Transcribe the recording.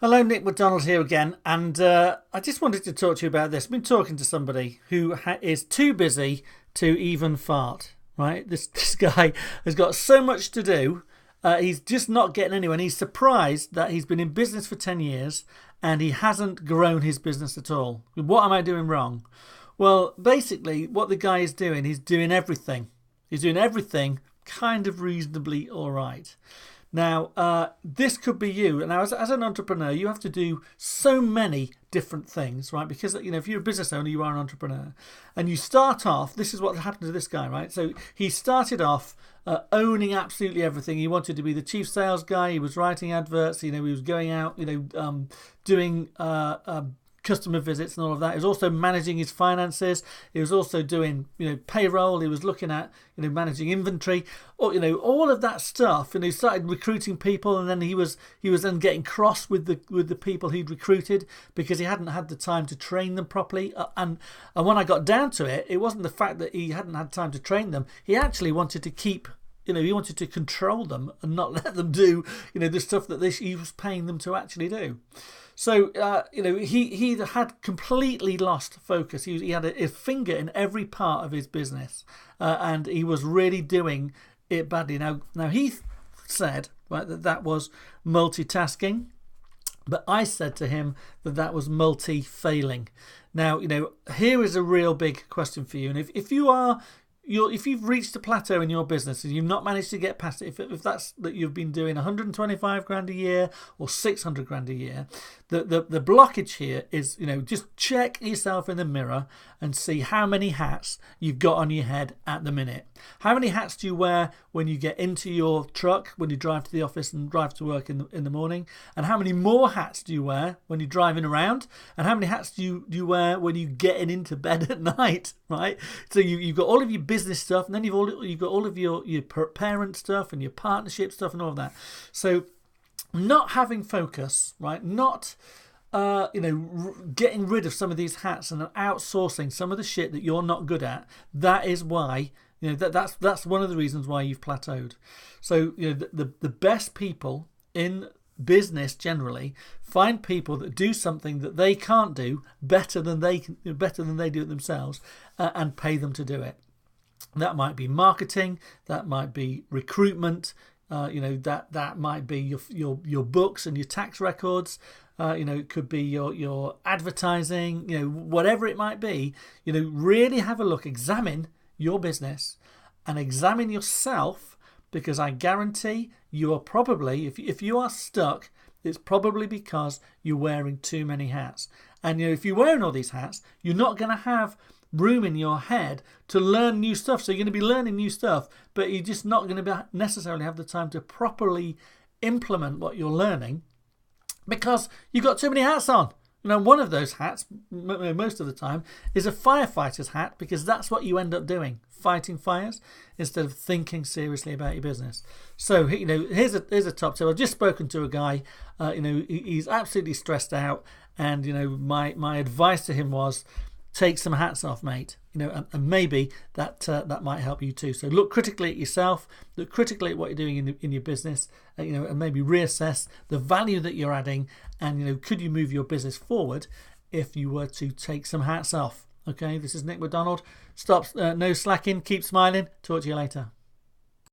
Hello, Nick McDonald here again, and I just wanted to talk to you about this. I've been talking to somebody who is too busy to even fart. Right, this guy has got so much to do. He's just not getting anywhere. And he's surprised that he's been in business for 10 years and he hasn't grown his business at all. What am I doing wrong? Well, basically, what the guy is doing, he's doing everything. He's doing everything kind of reasonably all right. Now, this could be you. Now, as an entrepreneur, you have to do so many different things, right? Because, if you're a business owner, you are an entrepreneur. And you start off, this is what happened to this guy, right? So he started off owning absolutely everything. He wanted to be the chief sales guy. He was writing adverts. He was going out, doing customer visits and all of that. He was also managing his finances. He was also doing, payroll. He was looking at, managing inventory, or, all of that stuff. And he started recruiting people, and then he was then getting cross with the people he'd recruited because he hadn't had the time to train them properly. And when I got down to it, it wasn't the fact that he hadn't had time to train them. He actually wanted to keep. He wanted to control them and not let them do, the stuff that he was paying them to actually do. So, he had completely lost focus. He had a finger in every part of his business, and he was really doing it badly. Now he said, right, that was multitasking, but I said to him that was multi-failing. Now, here is a real big question for you. And if you've reached a plateau in your business and you've not managed to get past it, if that's that you've been doing 125 grand a year or 600 grand a year, the blockage here is, just check yourself in the mirror and see how many hats you've got on your head at the minute. How many hats do you wear when you get into your truck, when you drive to the office and drive to work in the morning? And how many more hats do you wear when you're driving around? And how many hats do you wear when you getting into bed at night, right? So you've got all of your business stuff, and then you've got all of your parent stuff and your partnership stuff and all of that. So not having focus, right? Not getting rid of some of these hats and outsourcing some of the shit that you're not good at. That is why that's one of the reasons why you've plateaued. So the best people in business generally find people that do something that they can't do better than they do it themselves, and pay them to do it. That might be marketing, that might be recruitment, that might be your books and your tax records. It could be your advertising, whatever it might be. Really have a look, examine your business and examine yourself, because I guarantee you are probably, if you are stuck, it's probably because you're wearing too many hats. And if you're wearing all these hats, you're not going to have room in your head to learn new stuff. So you're going to be learning new stuff, but you're just not going to necessarily have the time to properly implement what you're learning because you've got too many hats on. One of those hats, most of the time, is a firefighter's hat, because that's what you end up doing, fighting fires, instead of thinking seriously about your business. So, here's a top tip. I've just spoken to a guy, he's absolutely stressed out, and, my advice to him was, take some hats off, mate. And maybe that might help you too. So look critically at yourself, look critically at what you're doing in your business, and maybe reassess the value that you're adding, and could you move your business forward if you were to take some hats off. Okay, this is Nick McDonald. Stop, no slacking, keep smiling. Talk to you later.